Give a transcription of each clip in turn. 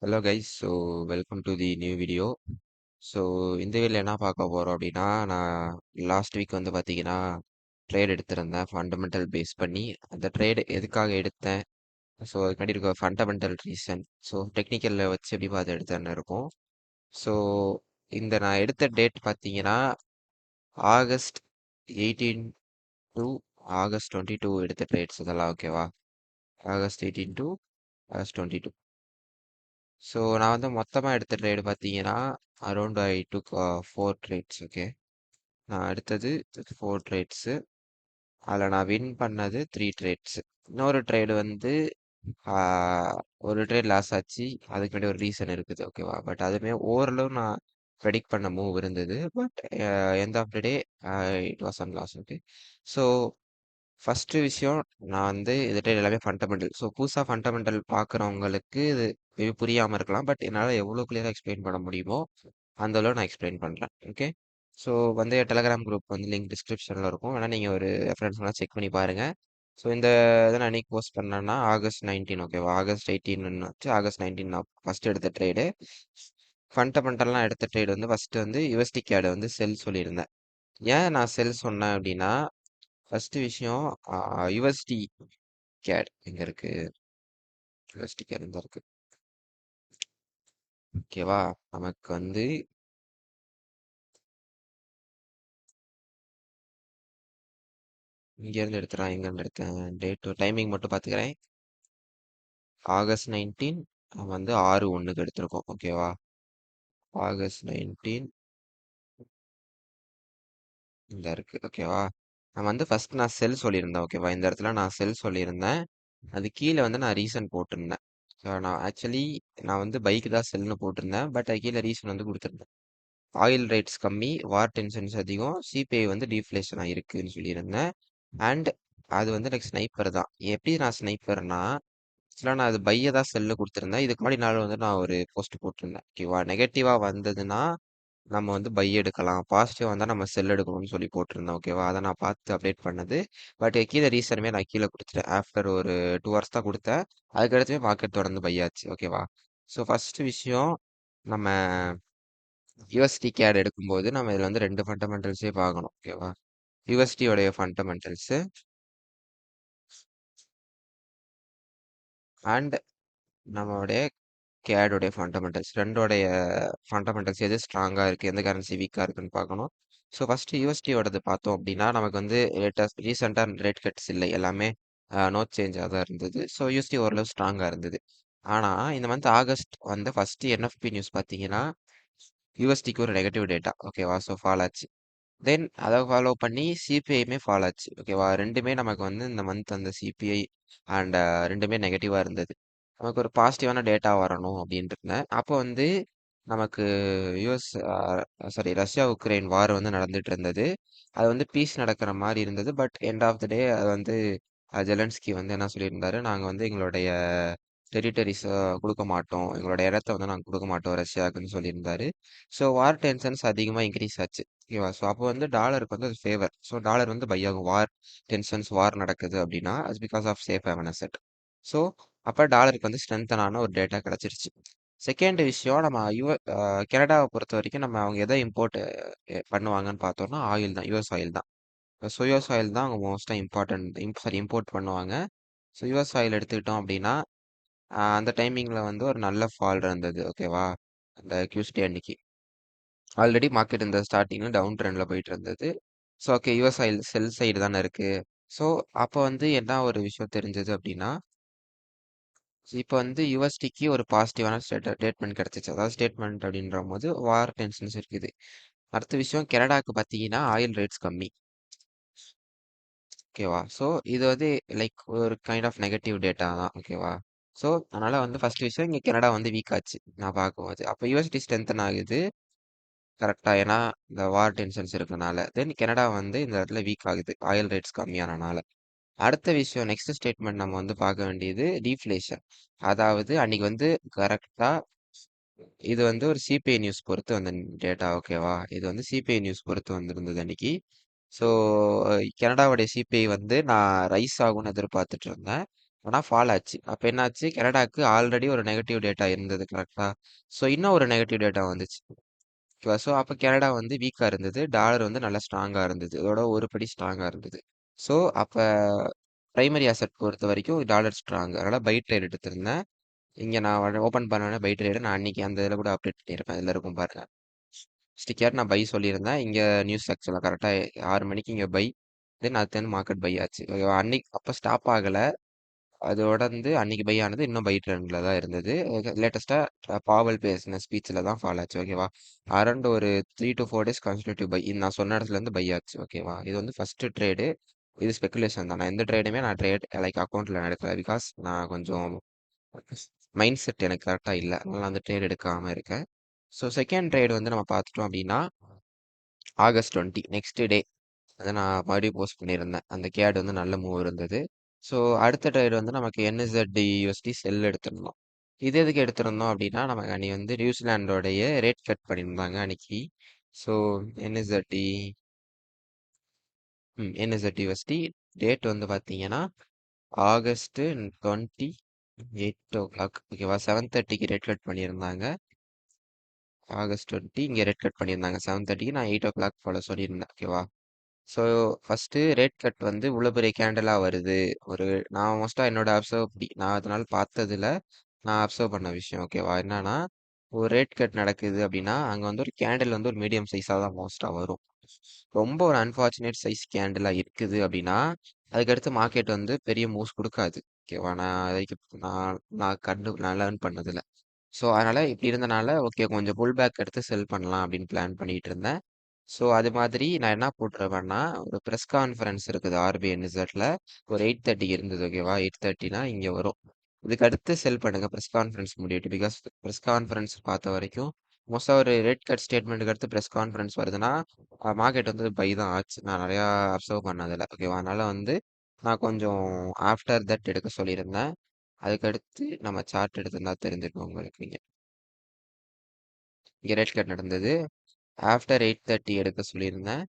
Hello guys. So welcome to the new video. So இந்த வீடியோவில் என்ன பார்க்க போகிறோம் அப்படின்னா, நான் லாஸ்ட் வீக் வந்து பார்த்தீங்கன்னா ட்ரேட் எடுத்திருந்தேன் ஃபண்டமெண்டல் பேஸ் பண்ணி. அந்த ட்ரேட் எதுக்காக எடுத்தேன், ஸோ அதுக்காண்டி இருக்க ஃபண்டமெண்டல் ரீசன், ஸோ டெக்னிக்கலில் வச்சு எப்படி பார்த்து எடுத்தேன்னு இருக்கும். ஸோ இந்த நான் எடுத்த டேட் பார்த்தீங்கன்னா ஆகஸ்ட் 18 டு ஆகஸ்ட் 22 எடுத்த ட்ரேட்ஸ் இதெல்லாம் ஓகேவா. August 18 to August 22. ஸோ நான் வந்து மொத்தமாக எடுத்த ட்ரேடு பார்த்தீங்கன்னா அரௌண்ட் ஐ டுக் 4 ட்ரேட்ஸ். ஓகே, நான் எடுத்தது 4 ட்ரேட்ஸு. அதில் நான் வின் பண்ணது 3 ட்ரேட்ஸு. இன்னொரு ட்ரேடு வந்து ஒரு ட்ரேட் லாஸ் ஆச்சு. அதுக்கு வேண்டிய ஒரு ரீசன் இருக்குது ஓகேவா. பட் அதுவுமே ஓரளவு நான் ப்ரெடிக்ட் பண்ண மூவ் இருந்தது. But end of the day it was an loss. Okay, so first விஷயம், நான் வந்து இதுட்ட எல்லாமே ஃபண்டமெண்டல். ஸோ புதுசாக ஃபண்டமெண்டல் பார்க்குறவங்களுக்கு இது மேபி புரியாமல் இருக்கலாம். பட் என்னால் எவ்வளோ கிளியராக எக்ஸ்பிளைன் பண்ண முடியுமோ அந்த அளவு நான் எக்ஸ்பிளைன் பண்ணுறேன். ஓகே, ஸோ வந்து டெலகிராம் குரூப் வந்து லிங்க் டிஸ்கிரிப்ஷனில் இருக்கும். வேணால் நீங்கள் ஒரு ரெஃபரன்ஸ்லாம் செக் பண்ணி பாருங்கள். ஸோ இந்த இதை நான் அன்றைக்கி போஸ்ட் பண்ணேன்னா ஆகஸ்ட் 19 ஓகேவா. ஆகஸ்ட் 18 வச்சு ஆகஸ்ட் 19 நான் ஃபஸ்ட்டு எடுத்த ட்ரேடு. ஃபண்டமெண்டல்லாம் எடுத்த ட்ரேடு வந்து ஃபஸ்ட்டு வந்து யுஎஸ்டி கேடு வந்து செல் சொல்லியிருந்தேன். ஏன் நான் செல் சொன்னேன் அப்படின்னா, ஃபர்ஸ்ட் விஷயம் யுஎஸ்டி கேட் எங்க இருக்கு, யுஎஸ்டி கேட் எங்க இருக்கு ஓகேவா. நமக்கு வந்து இங்க இருந்து எடுத்துறேன், எங்க இருந்து எடுத்தேன், டேட் டைமிங் மட்டும் பாத்துக்கிறேன். ஆகஸ்ட் 19 வந்து 6/1க்கு எடுத்திருக்கோம் ஓகேவா. ஆகஸ்ட் 19 இந்த இருக்கு ஓகேவா. நான் வந்து ஃபர்ஸ்ட் நான் செல் சொல்லியிருந்தேன் ஓகேவா. இந்த இடத்துல நான் செல் சொல்லியிருந்தேன். அது கீழே வந்து நான் ரீசன் போட்டிருந்தேன். ஸோ நான் ஆக்சுவலி நான் வந்து பைக்கு தான் செல்னு போட்டிருந்தேன். பட் அது கீழே ரீசன் வந்து கொடுத்துருந்தேன். ஆயில் ரேட்ஸ் கம்மி, வார் டென்ஷன்ஸ் அதிகம், சிபிஐ வந்து டீஃப்ளேஷன் இருக்குன்னு சொல்லியிருந்தேன். அண்ட் அது வந்து எனக்கு ஸ்னைப்பர் தான். எப்படி நான் ஸ்னைப்பர்னா, ஆக்சுவலாக நான் அது பையை தான் செல்லு கொடுத்துருந்தேன். இதுக்கு முன்னாடி நாள் வந்து நான் ஒரு போஸ்ட் போட்டிருந்தேன் ஓகேவா. நெகட்டிவாக வந்ததுன்னா நம்ம வந்து பை எடுக்கலாம், பாசிட்டிவ் வந்தால் நம்ம செல் எடுக்கணும்னு சொல்லி போட்டிருந்தேன் ஓகேவா. அதை நான் பார்த்து அப்டேட் பண்ணது. பட் கீழே ரீசனுமே நான் கீழே கொடுத்துட்டேன். ஆஃப்டர் ஒரு 2 hours தான் கொடுத்தேன். அதுக்கடுத்துமே மார்க்கெட் தொடர்ந்து பை ஆச்சு ஓகேவா. ஸோ ஃபர்ஸ்ட் விஷயம், நம்ம யூஎஸ்டி கேட் எடுக்கும்போது நம்ம இதில் வந்து 2 ஃபண்டமெண்டல்ஸே பார்க்கணும் ஓகேவா. யூஎஸ்டியோடைய ஃபண்டமெண்டல்ஸு அண்ட் நம்மளுடைய கேடோடைய ஃபண்டமெண்டல்ஸ், ரெண்டோடைய ஃபண்டமெண்டல்ஸ் எது ஸ்ட்ராங்காக இருக்குது, எந்த கரன்சி வீக்காக இருக்குன்னு பார்க்கணும். ஸோ ஃபஸ்ட்டு யூஎஸ்டியோடது பார்த்தோம் அப்படின்னா, நமக்கு வந்து ரீசெண்டாக ரேட் கட்ஸ் இல்லை, எல்லாமே நோ சேஞ்சாக தான் இருந்தது. ஸோ யூஎஸ்டி ஓரளவு ஸ்ட்ராங்காக இருந்தது. ஆனால் இந்த மந்த் ஆகஸ்ட் வந்து ஃபஸ்ட்டு என்எஃப்பி நியூஸ் பார்த்தீங்கன்னா யூஎஸ்டிக்கு ஒரு நெகட்டிவ் டேட்டா ஓகேவா. ஸோ ஃபால் ஆச்சு. தென் அதை ஃபாலோ பண்ணி சிபிஐயுமே ஃபால் ஆச்சு ஓகேவா. ரெண்டுமே நமக்கு வந்து இந்த மந்த் அந்த சிபிஐ அண்ட் ரெண்டுமே நெகட்டிவாக இருந்தது. நமக்கு ஒரு பாசிட்டிவான டேட்டா வரணும் அப்படின்ட்டு இருந்தேன். அப்போ வந்து நமக்கு யூஎஸ் சாரி ரஷ்யா உக்ரைன் வார் வந்து நடந்துட்டு இருந்தது. அது வந்து பீஸ் நடக்கிற மாதிரி இருந்தது. பட் எண்ட் ஆஃப் த டே அது வந்து ஜெலன்ஸ்கி வந்து என்ன சொல்லியிருந்தாரு, நாங்கள் வந்து எங்களுடைய டெரிட்டரிஸை கொடுக்க மாட்டோம், எங்களோட இடத்த வந்து நாங்கள் கொடுக்க மாட்டோம் ரஷ்யாவுக்குன்னு சொல்லியிருந்தாரு. ஸோ வார் டென்ஷன்ஸ் அதிகமாக இன்க்ரீஸ் ஆச்சு ஓகேவா. ஸோ அப்போ வந்து டாலருக்கு வந்து அது ஃபேவர். ஸோ டாலர் வந்து பை ஆகும். வார் டென்ஷன்ஸ், வார் நடக்குது அப்படின்னா அது because of safe haven asset. So அப்போ டாலருக்கு வந்து ஸ்ட்ரென்த்தனான ஒரு டேட்டா கிடச்சிருச்சு. செகண்ட் விஷயம், நம்ம கனடாவை பொறுத்த வரைக்கும் நம்ம அவங்க எதை இம்போர்ட் பண்ணுவாங்கன்னு பார்த்தோம்னா ஆயில் தான், யூஎஸ் ஆயில் தான். ஸோ யூஎஸ் ஆயில் தான் அவங்க மோஸ்ட்டாக இம்போர்ட் பண்ணுவாங்க. ஸோ யூஎஸ் ஆயில் எடுத்துக்கிட்டோம் அப்படின்னா அந்த டைமிங்கில் வந்து ஒரு நல்ல ஃபால் இருந்தது ஓகேவா. அந்த கியூஸ்டே அன்னைக்கு ஆல்ரெடி மார்க்கெட் இந்த ஸ்டார்டிங்கில் டவுன் ட்ரெண்டில் போயிட்டு இருந்தது. ஸோ ஓகே, யூஎஸ் ஆயில் செல் சைடு தானே இருக்குது. ஸோ அப்போ வந்து என்ன ஒரு விஷயம் தெரிஞ்சது அப்படின்னா, இப்போ வந்து யுஎஸ்டிக்கு ஒரு பாசிட்டிவான ஸ்டேட்மெண்ட் கிடைச்சிச்சு. அதாவது ஸ்டேட்மெண்ட் அப்படின்ற போது வார் டென்ஷன்ஸ் இருக்குது. அடுத்த விஷயம், கனடாக்கு பார்த்தீங்கன்னா ஆயில் ரேட்ஸ் கம்மி ஓகேவா. ஸோ இது வந்து லைக் ஒரு கைண்ட் ஆஃப் நெகட்டிவ் டேட்டா தான் ஓகேவா. ஸோ அதனால் வந்து ஃபர்ஸ்ட் விஷயம், இங்கே கனடா வந்து வீக் ஆச்சு நான் பார்க்கும்போது. அப்போ யூஎஸ்டி ஸ்ட்ரென்த்தன் ஆகுது கரெக்டாக, ஏன்னா இந்த வார் டென்ஷன்ஸ் இருக்கனால. தென் கனடா வந்து இந்த இடத்துல வீக் ஆகுது ஆயில் ரேட்ஸ் கம்மியானனால. அடுத்த விஷயம், நெக்ஸ்ட் ஸ்டேட்மெண்ட் நம்ம வந்து பார்க்க வேண்டியது டீஃப்ளேஷன். அதாவது அன்னைக்கு வந்து கரெக்டாக இது வந்து ஒரு சிபிஐ நியூஸ் பொறுத்து வந்த டேட்டா ஓகேவா. இது வந்து சிபிஐ நியூஸ் பொறுத்து வந்திருந்தது அன்னைக்கு. ஸோ கனடாவுடைய சிபிஐ வந்து நான் ரைஸ் ஆகும்னு எதிர்பார்த்துட்டு இருந்தேன். ஆனா ஃபால் ஆச்சு. அப்ப என்னாச்சு? கனடாக்கு ஆல்ரெடி ஒரு நெகட்டிவ் டேட்டா இருந்தது. கரெக்ட்டா? ஸோ இன்னும் ஒரு நெகட்டிவ் டேட்டா வந்துச்சு. ஓகேவா? ஸோ அப்ப கனடா வந்து வீக்கா இருந்தது. டாலர் வந்து நல்லா ஸ்ட்ராங்கா இருந்தது. இதோட ஒரு படி ஸ்ட்ராங்கா இருந்தது. ஸோ அப்ப பிரைமரி அசெட் பொறுத்த வரைக்கும் டாலர் ஸ்ட்ராங். அதனால பை ட்ரேட் எடுத்திருந்தேன். இங்க நான் ஓப்பன் பண்ணோனே பை ட்ரேட் நான் அன்னைக்கு அந்த இதில கூட அப்டேட் பண்ணியிருப்பேன். இதுல இருக்கும் பாருங்க. ஸ்டிக்கர் நான் பை சொல்லியிருந்தேன். இங்க நியூஸ் ஆக்சுவலா கரெக்ட்டா 6 மணிக்கு இங்க பை. தென் அடுத்து வந்து மார்க்கெட் பை ஆச்சு. ஓகேவா? அன்னைக்கு அப்ப ஸ்டாப் ஆகல. அதோட வந்து அன்னைக்கு பை ஆனது இன்னும் பை ட்ரெண்ட்ல தான் இருந்தது. லேட்டஸ்டா பாவல் பேசின ஸ்பீச்ல தான் ஃபால் ஆச்சு. ஓகேவா? அரௌண்ட் ஒரு 3 to 4 டேஸ் கான்ஸ்டிடியூட்டிவ் பை. நான் சொன்ன இடத்துல இருந்து பை ஆச்சு. ஓகேவா? இது வந்து ஃபர்ஸ்ட் ட்ரேடு. இது ஸ்பெகுலேஷன் தான். நான் எந்த ட்ரேடுமே நான் லைக் அக்கௌண்ட்ல எடுக்கல. பிகாஸ் நான் கொஞ்சம் மைண்ட் செட் எனக்கு கரெக்டா இல்ல. அதனால அந்த ட்ரேட் எடுக்காம இருக்கேன். ஸோ செகண்ட் ட்ரேட் வந்து நம்ம பார்த்துட்டோம் அப்படின்னா ஆகஸ்ட் 20 நெக்ஸ்ட் டே அதை நான் மறுபடியும் போஸ்ட் பண்ணியிருந்தேன். அந்த கேட் வந்து நல்ல மூவ் இருந்தது. ஸோ அடுத்த ட்ரேட் வந்து நமக்கு NZD USD செல் எடுத்திருந்தோம். இது எதுக்கு எடுத்திருந்தோம் அப்படின்னா நமக்கு அன்னைக்கு வந்து நியூசிலாண்டோடைய ரேட் கட் பண்ணியிருந்தாங்க அன்னைக்கு. So NZD NZD USD date வந்து பார்த்தீங்கன்னா ஆகஸ்ட் 20 8 o'clock ஓகேவா? 7:30க்கு ரேட் கட் பண்ணியிருந்தாங்க. ஆகஸ்ட் 20 இங்கே ரேட் கட் பண்ணியிருந்தாங்க 7:30க்கு. நான் 8 o'clock போல சொல்லியிருந்தேன். ஓகேவா? ஸோ ஃபர்ஸ்ட்டு ரேட் கட் வந்து இவ்வளோ பெரிய கேண்டலாக வருது. ஒரு நான் மோஸ்ட்டாக என்னோட அப்சர்வ் நான் அதனால பார்த்ததுல நான் அப்சர்வ் பண்ண விஷயம் ஓகேவா? என்னன்னா ஒரு ரேட் கட் நடக்குது அப்படின்னா அங்கே வந்து ஒரு கேண்டில் வந்து ஒரு மீடியம் சைஸாக தான் மோஸ்ட்டாக வரும். ரொம்ப ஒரு அன்ஃபார்ச்சுனேட் சைஸ் கேண்டிலாக இருக்குது அப்படின்னா அதுக்கடுத்து மார்க்கெட் வந்து பெரிய மூவ்ஸ் கொடுக்காது. ஓகேவா? நான் அதுக்கு நான் லேர்ன் பண்ணதில்ல. ஸோ அதனால இப்படி இருந்தனால ஓகே கொஞ்சம் புல் பேக் எடுத்து செல் பண்ணலாம் அப்படின்னு பிளான் பண்ணிட்டு இருந்தேன். ஸோ அது மாதிரி நான் என்ன போட்டிருப்பேன்னா ஒரு ப்ரெஸ் கான்ஃபரன்ஸ் இருக்குது RBNZல ஒரு 8:30 இருந்தது. ஓகேவா? 8:30னா இங்கே வரும். இதுக்கு அடுத்து செல் பண்ணுங்க ப்ரெஸ் கான்ஃபரன்ஸ் முடிவிட்டு. பிகாஸ் ப்ரெஸ் கான்ஃபரன்ஸ் பார்த்த வரைக்கும் மோஸ்ட்டாக ஒரு ரேட் கட் ஸ்டேட்மெண்ட்டுக்கு அடுத்து ப்ரெஸ் கான்ஃபரன்ஸ் வருதுன்னா மார்க்கெட் வந்து பை தான் ஆச்சு. நான் நிறையா அப்சர்வ் பண்ணதில்ல. ஓகேவா? அதனால வந்து நான் கொஞ்சம் ஆஃப்டர் தட் எடுக்க சொல்லியிருந்தேன். அதுக்கடுத்து நம்ம சார்ட் எடுத்திருந்தா தெரிஞ்சிருக்கும் உங்களுக்கு. இங்கே ரேட் கட் நடந்தது. ஆஃப்டர் 8:30 எடுக்க சொல்லியிருந்தேன்.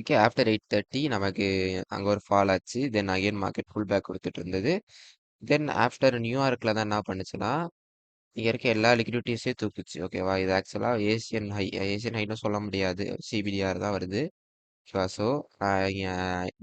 ஓகே ஆஃப்டர் 8:30 நமக்கு அங்கே ஒரு ஃபால் ஆச்சு. Then again market full back கொடுத்துட்டு இருந்தது. தென் ஆஃப்டர் நியூயார்க்கில் தான் என்ன பண்ணுச்சுன்னா இங்கே இருக்க எல்லா லிக்விடிட்டிஸையும் தூக்குச்சு. ஓகேவா? இது ஆக்சுவலாக ஏசியன் ஹைன்னு சொல்ல முடியாது. CBDR தான் வருது. ஓகேவா? ஸோ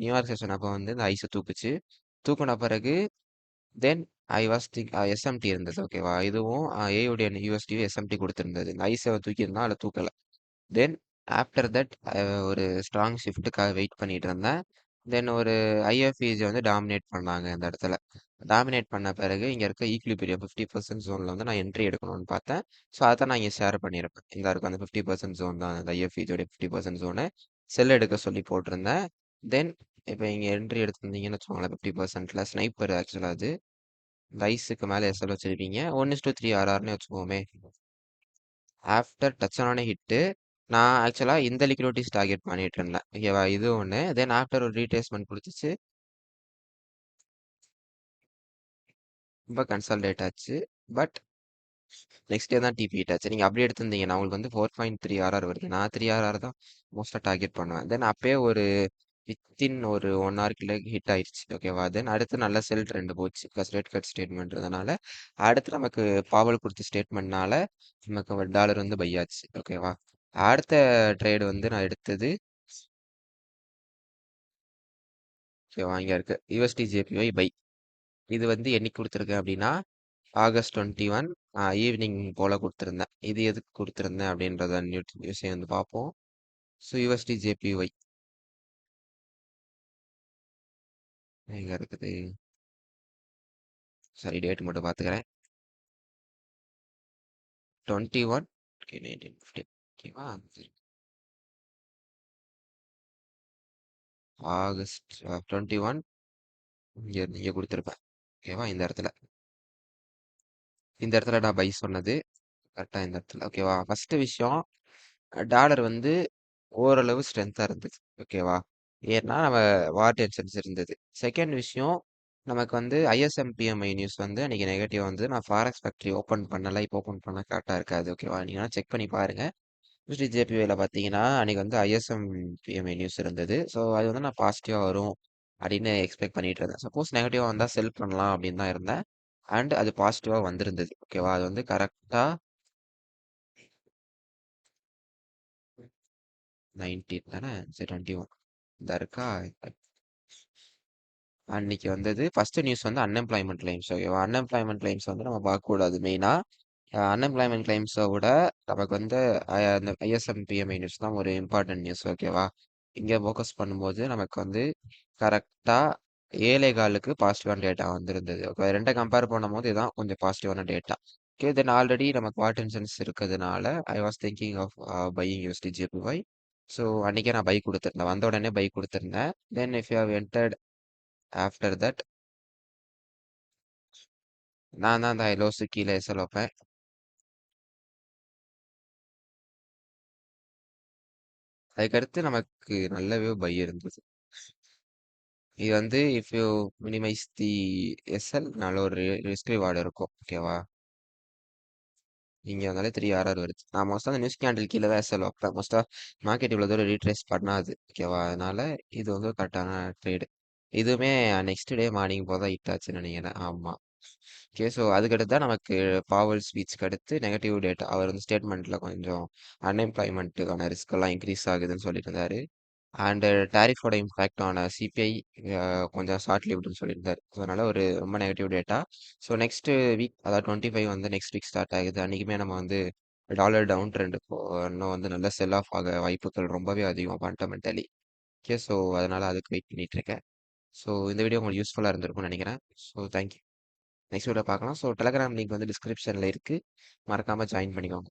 நியூயார்க் செஷன் அப்போ வந்து இந்த ஐஸை தூக்குச்சு. தூக்குன பிறகு தென் ஐ வாஸ் திங்க் SMT இருந்தது. ஓகேவா? இதுவும் ஏயுடைய USD SMT கொடுத்துருந்தது. இந்த ஐஸை தூக்கியிருந்தா அதில் தூக்கல. தென் ஆஃப்டர் தட் ஒரு ஸ்ட்ராங் ஷிஃப்ட்டுக்காக வெயிட் பண்ணிட்டு இருந்தேன். தென் ஒரு IFEJ வந்து டாமினேட் பண்ணாங்க இந்த இடத்துல. டாமினேட் பண்ண பிறகு இங்கே இருக்க ஈக்லிபிரியம் 50% ஜோனில் வந்து நான் என்ட்ரி எடுக்கணும்னு பார்த்தேன். ஸோ அதை நான் இங்கே ஷேர் பண்ணியிருப்பேன். இந்த இருக்க அந்த 50% ஜோன் தான் அந்த IFEஜோடைய 50% ஜோனு செல் எடுக்க சொல்லி போட்டிருந்தேன். தென் இப்போ இங்கே என்ட்ரி எடுத்திருந்தீங்கன்னு வச்சுக்கோங்களேன் 50%ல ஸ்னைப்பர் ஆக்சுவலாக அது இந்த ஐஸுக்கு மேலே SL வச்சிருப்பீங்க 1:3 RRன்னு வச்சுக்கோமே. ஆஃப்டர் டச் ஆன ஹிட்டு நான் ஆக்சுவலா இந்த லிக்விடிட்டிஸ் டார்கெட் பண்ணிட்டு இருந்தேன். ஓகேவா? இது ஒன்று. தென் ஆஃப்டர் ஒரு ரீட்ரேஸ்மெண்ட் கொடுத்துச்சு. ரொம்ப கன்சால்டேட் ஆச்சு. பட் நெக்ஸ்ட் டே தான் TP ஹிட் ஆச்சு. நீங்கள் அப்படி எடுத்திருந்தீங்கன்னா உங்களுக்கு வந்து 4.3 RR வருது. நான் 3 RR தான் மோஸ்ட்டாக டார்கெட் பண்ணுவேன். தென் அப்பயே ஒரு வித்தின் ஒரு 1 ஹவர்க்குள்ளே ஹிட் ஆயிடுச்சு. ஓகேவா? தென் அடுத்து நல்ல செல் ட்ரெண்ட் போச்சு. ப்ளஸ் ரேட் கட் ஸ்டேட்மெண்ட்றதுனால அடுத்து நமக்கு பாவல் கொடுத்த ஸ்டேட்மெண்ட்னால நமக்கு டாலர் வந்து பை ஆச்சு. ஓகேவா? அடுத்த ட்ரேடு வந்து நான் எடுத்தது ஓகேவா? இங்க இருக்கு USD JPY பை. இது வந்து என்னைக்கு கொடுத்துருக்கேன் அப்படின்னா ஆகஸ்ட் 21 ஈவினிங் போல கொடுத்துருந்தேன். இது எதுக்கு கொடுத்துருந்தேன் அப்படின்றத நியூஸை வந்து பார்ப்போம். ஸோ USD JPY எங்க இருக்குது? சாரி டேட் மட்டும் பார்த்துக்கிறேன். 21 ஓகே 1950 ஓகேவா? ஆகஸ்ட் 21 இங்க கொடுத்துருப்பேன். ஓகேவா? இந்த இடத்துல நான் பை சொன்னது கரெக்டாக இந்த இடத்துல. ஓகேவா? ஃபர்ஸ்ட் விஷயம் டாலர் வந்து ஓரளவு ஸ்ட்ரென்த்தாக இருந்துச்சு. ஓகேவா? ஏன்னா நம்ம வார் டென்ஷன்ஸ் இருந்தது. செகண்ட் விஷயம் நமக்கு வந்து ISM PMI நியூஸ் வந்து அன்னைக்கு நெகட்டிவ் வந்து நான் ஃபாரெக்ஸ் ஃபேக்டரி ஓப்பன் பண்ணல. இப்போ ஓப்பன் பண்ண கரெக்டாக இருக்காது. ஓகேவா? நீங்கள் செக் பண்ணி பாருங்க. JPYல பார்த்தீங்கன்னா அன்னைக்கு வந்து ISM PMI நியூஸ் இருந்தது. ஸோ அது வந்து நான் பாசிட்டிவாக வரும் அப்படின்னு எக்ஸ்பெக்ட் பண்ணிட்டு இருந்தேன். சப்போஸ் நெகட்டிவா வந்தா செல் பண்ணலாம் அப்படின்னு தான் இருந்தேன். அண்ட் அது பாசிட்டிவா வந்திருந்தது. ஓகேவா? அது வந்து கரெக்ட்டா 19 தானே? சரி 21 இதா இருக்கா? அன்னைக்கு வந்தது ஃபர்ஸ்ட் நியூஸ் வந்து அன்எம்ப்ளாய்மெண்ட் கிளைம்ஸ். ஓகேவா? அன்எம்ப்ளாய்மெண்ட் கிளைம்ஸ் வந்து நம்ம பார்க்கக்கூடாது மெயினா. அன்எம்ப்ளாய்மெண்ட் கிளைம்ஸை விட நமக்கு வந்து அந்த ஐஎஸ்எம் பிஎம்ஐ நியூஸ் தான் ஒரு இம்பார்ட்டன்ட் நியூஸ். ஓகேவா? இங்கே ஃபோக்கஸ் பண்ணும்போது நமக்கு வந்து கரெக்டாக ஏழை காலுக்கு பாசிட்டிவான டேட்டா வந்திருந்தது. ஓகே, ரெண்டை கம்பேர் பண்ணும்போது இதுதான் கொஞ்சம் பாசிட்டிவான டேட்டா. ஓகே, தென் ஆல்ரெடி நமக்கு வாட்டன்சன்ஸ் இருக்கிறதுனால I was thinking of buying USD JPY. So அன்றைக்கே நான் பை கொடுத்துருந்தேன், வந்த உடனே பை கொடுத்துருந்தேன். Then if you have entered after that நான் தான் அந்த லோஸு கீழே எஸ்எல் வைப்பேன். அதுக்கடுத்து நமக்கு நல்லாவே பை இருந்தது. இது வந்து if you minimise the SL நல்ல ஒரு ரிஸ்க் ரிவார்டு இருக்கும். ஓகேவா? இங்கே வந்தாலே 3 RR வருது. நான் மோஸ்ட்டாக அந்த நியூஸ் கேண்டில் கீழே தான் எஸ்எல் வைப்பேன். மோஸ்ட்டாக மார்க்கெட் இவ்வளோ தூரம் ரீட்ரேஸ் பண்ணாது. ஓகேவா? அதனால இது வந்து கரெக்டான ட்ரேடு. இதுவுமே நெக்ஸ்ட் டே மார்னிங் போல் தான் ஹிட் ஆச்சுன்னு நினைக்கிறேன். ஆமாம். ஓகே, ஸோ அதுக்கடுத்து தான் நமக்கு பாவல் ஸ்பீச்சுக்கு அடுத்து நெகட்டிவ் டேட்டா. அவர் வந்து ஸ்டேட்மெண்ட்டில் கொஞ்சம் அன்எம்ப்ளாய்மெண்ட்டுக்கான ரிஸ்க் எல்லாம் இன்க்ரீஸ் ஆகுதுன்னு சொல்லிட்டு இருந்தாரு. அண்ட் டேரிஃபோட இம்பாக்ட் ஆன சிபிஐ கொஞ்சம் ஷார்ட் லிவ்டுன்னு சொல்லியிருந்தாரு. ஸோ அதனால ஒரு ரொம்ப negative data. So next week அதாவது 25 வந்து நெக்ஸ்ட் வீக் ஸ்டார்ட் ஆகுது. அன்றைக்குமே நம்ம வந்து டாலர் டவுன் ட்ரெண்ட் இன்னும் வந்து நல்ல செல் ஆஃப் ஆக வாய்ப்புகள் ரொம்பவே அதிகம் ஃபண்டமெண்டலி. ஓகே, ஸோ அதனால அதுக்கு வெயிட் பண்ணிட்டு இருக்கேன். ஸோ இந்த வீடியோ உங்களுக்கு யூஸ்ஃபுல்லாக இருந்திருக்கும்னு நினைக்கிறேன். So thank you. நெக்ஸ்ட் வீடியோ பார்க்கலாம். ஸோ டெலகிராம் லிங்க் வந்து டிஸ்கிரிப்ஷனில் இருக்குது, மறக்காமல் ஜாயின் பண்ணிக்கோங்க.